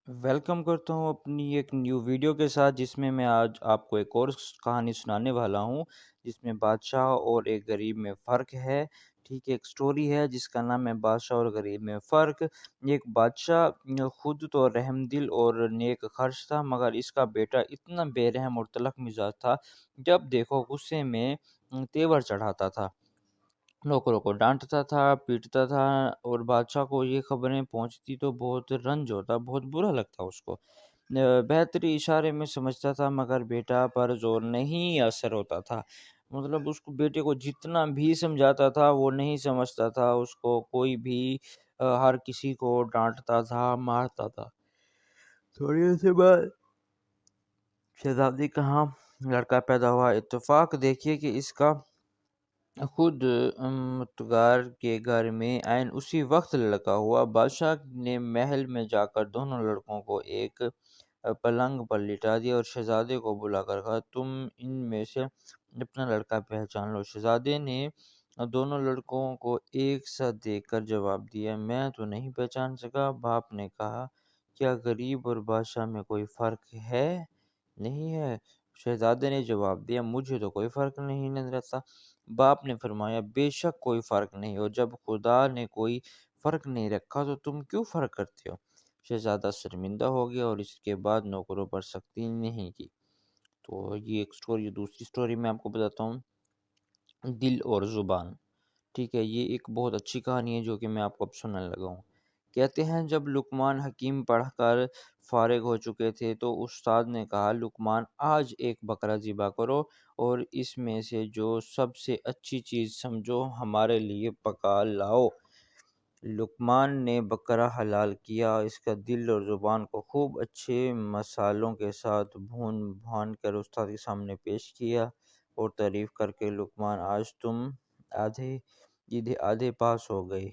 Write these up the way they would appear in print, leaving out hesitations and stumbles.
Welcome करता हूँ अपनी एक न्यू वीडियो के साथ जिसमें मैं आज आपको एक और कहानी सुनाने वाला हूँ जिसमें बादशाह और एक गरीब में फ़र्क है। ठीक है, एक स्टोरी है जिसका नाम है बादशाह और गरीब में फ़र्क। एक बादशाह खुद तो रहमदिल और नेक खर्च था, मगर इसका बेटा इतना बेरहम और तलख मिजाज था, जब देखो गुस्से में तेवर चढ़ाता था, नौकरों को डाँटता था, पीटता था। और बादशाह को ये खबरें पहुँचती तो बहुत रंज होता, बहुत बुरा लगता उसको। बेहतरी इशारे में समझता था, मगर बेटा पर ज़ोर नहीं असर होता था। मतलब उसको बेटे को जितना भी समझाता था वो नहीं समझता था, उसको कोई भी हर किसी को डाँटता था, मारता था। थोड़ी देर से बाद शहज़ादी का यहाँ लड़का पैदा हुआ। इत्तेफ़ाक देखिए कि इसका खुद मुतगार के घर में ऐन उसी वक्त लड़का हुआ। बादशाह ने महल में जाकर दोनों लड़कों को एक पलंग पर लिटा दिया और शहजादे को बुलाकर कहा, तुम इनमें से अपना लड़का पहचान लो। शहजादे ने दोनों लड़कों को एक साथ देखकर जवाब दिया, मैं तो नहीं पहचान सका। बाप ने कहा, क्या गरीब और बादशाह में कोई फर्क है? नहीं है। शहजादे ने जवाब दिया, मुझे तो कोई फर्क नहीं नजर आता। बाप ने फरमाया, बेशक कोई फर्क नहीं, और जब खुदा ने कोई फर्क नहीं रखा तो तुम क्यों फर्क करते हो? शहजादा शर्मिंदा हो गया और इसके बाद नौकरों पर सख्ती नहीं की। तो ये एक स्टोरी। दूसरी स्टोरी मैं आपको बताता हूँ, दिल और ज़ुबान। ठीक है, ये एक बहुत अच्छी कहानी है जो कि मैं आपको अब सुनाने लगा हूँ। कहते हैं, जब लुकमान हकीम पढ़कर फारिग हो चुके थे तो उस्ताद ने कहा, लुकमान आज एक बकरा ज़िबा करो और इसमें से जो सबसे अच्छी चीज़ समझो हमारे लिए पका लाओ। लुकमान ने बकरा हलाल किया, इसका दिल और ज़ुबान को खूब अच्छे मसालों के साथ भून भान कर उस्ताद के सामने पेश किया और तारीफ़ करके, लुकमान आज तुम आधे सीधे आधे पास हो गए।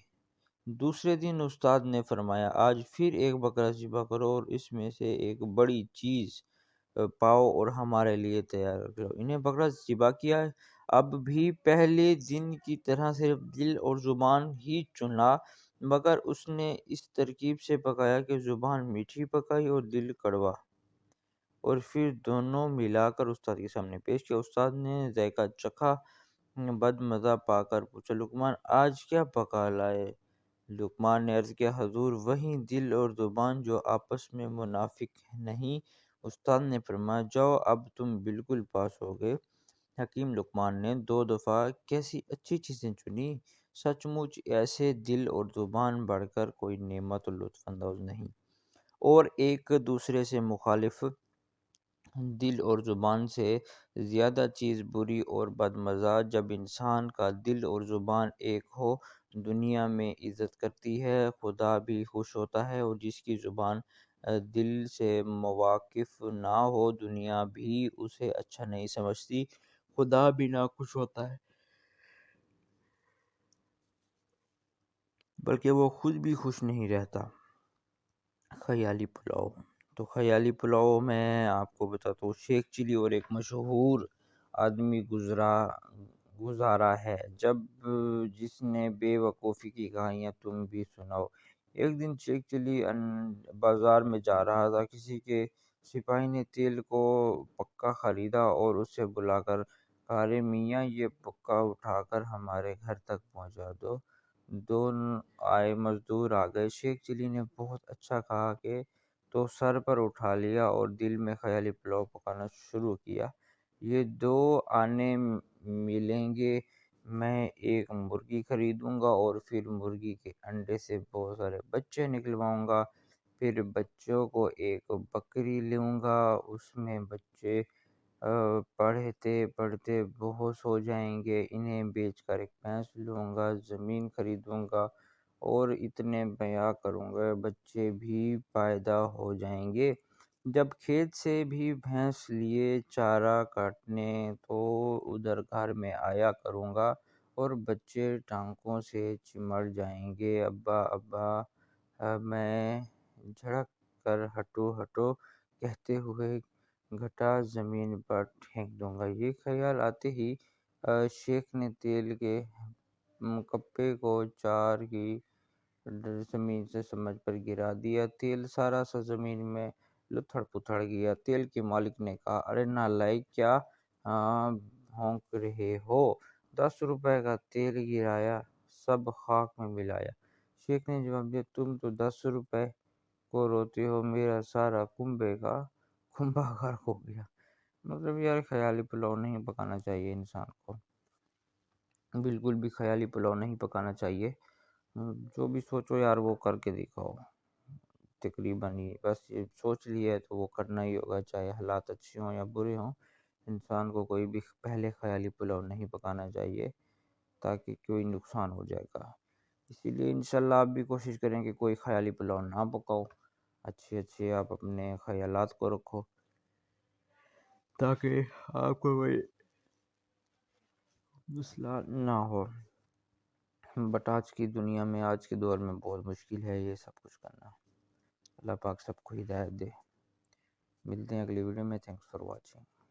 दूसरे दिन उस्ताद ने फरमाया, आज फिर एक बकरा ज़िबा करो और इसमें से एक बड़ी चीज़ पाओ और हमारे लिए तैयार करो। इन्हें बकरा ज़िबा किया। अब भी पहले दिन की तरह सिर्फ दिल और ज़ुबान ही चुना, मगर उसने इस तरकीब से पकाया कि ज़ुबान मीठी पकाई और दिल कड़वा, और फिर दोनों मिलाकर उस्ताद के सामने पेश किया। उस्ताद ने जायका चखा, बदमज़ा पाकर पूछा, लुकमान आज क्या पका लाए? लुकमान ने अर्ज़ किया, हजूर वही दिल और ज़ुबान जो आपस में मुनाफिक नहीं। उस्ताद ने फरमाया, जाओ अब तुम बिल्कुल पास हो गए। हकीम लुकमान ने दो दफ़ा कैसी अच्छी चीज़ें चुनी। सचमुच ऐसे दिल और ज़ुबान बढ़कर कोई नेमत और लुत्फ़ अंदाज नहीं। और एक दूसरे से मुखालिफ दिल और ज़ुबान से ज़्यादा चीज़ बुरी और बदमज़ा। जब इंसान का दिल और ज़ुबान एक हो, दुनिया में इज़्ज़त करती है, खुदा भी खुश होता है, और जिसकी ज़ुबान दिल से मुवाकिफ़ ना हो, दुनिया भी उसे अच्छा नहीं समझती, खुदा भी नाखुश होता है, बल्कि वो खुद भी खुश नहीं रहता। ख़याली पुलाव। तो ख़याली पुलाव मैं आपको बताता हूँ, शेख चिली और एक मशहूर आदमी गुज़ारा है, जब जिसने बेवकूफ़ी की कहानियाँ तुम भी सुनाओ। एक दिन शेख चिली बाज़ार में जा रहा था। किसी के सिपाही ने तेल को पक्का ख़रीदा और उसे बुलाकर कहा, अरे मियाँ, ये पक्का उठाकर हमारे घर तक पहुँचा दो। दो आए मज़दूर आ गए। शेख चिली ने बहुत अच्छा कहा कि तो सर पर उठा लिया और दिल में ख़याली पुलाव पकाना शुरू किया। ये दो आने मिलेंगे, मैं एक मुर्गी खरीदूंगा और फिर मुर्गी के अंडे से बहुत सारे बच्चे निकलवाऊंगा। फिर बच्चों को एक बकरी लूँगा, उसमें बच्चे पढ़ते-पढ़ते बेहोश हो जाएँगे। इन्हें बेचकर एक भैंस लूँगा, ज़मीन खरीदूँगा और इतने बयाँ करूँगा, बच्चे भी पैदा हो जाएँगे। जब खेत से भी भैंस लिए चारा काटने तो उधर घर में आया करूँगा और बच्चे टांकों से चिमड़ जाएँगे। अब्बा अब्बा मैं झड़क कर हटो हटो कहते हुए घटा ज़मीन पर फेंक दूँगा। ये ख़याल आते ही शेख ने तेल के कप्पे को चार की زمین سے سمجھ پر گرا دیا تیل سارا سا زمین میں لتھڑ پتھڑ گیا۔ تیل کے مالک نے کہا، ارے نالائق، کیا بھونک رہے ہو؟ 10 روپے کا تیل گرایا، سب خاک میں ملایا۔ شیخ نے جواب دیا، تم تو 10 روپے کو روتے ہو، میرا سارا کنبہ غرق ہو گیا۔ مطلب یار خیالی پلاؤ نہیں پکانا چاہیے انسان کو، بالکل بھی خیالی پلاؤ نہیں پکانا چاہیے۔ جو بھی سوچو یار وہ کر کے دکھاؤ، تقریباً یہ بس یہ سوچ لیا ہے تو وہ کرنا ہی ہوگا، چاہے حالات اچھے ہوں یا برے ہوں۔ انسان کو کوئی بھی پہلے خیالی پلاؤ نہیں پکانا چاہیے تاکہ کوئی نقصان ہو جائے گا۔ اسی لیے انشاءاللہ آپ بھی کوشش کریں کہ کوئی خیالی پلاؤ نہ پکاؤ، اچھے آپ اپنے خیالات کو رکھو تاکہ آپ کو کوئی مسئلہ نہ ہو۔ بٹ آج کی دنیا میں، آج کے دور میں بہت مشکل ہے یہ سب کچھ کرنا۔ اللہ پاک سب کو ہدایت دے۔ ملتے ہیں اگلی ویڈیو میں، تھینکس فار واچنگ۔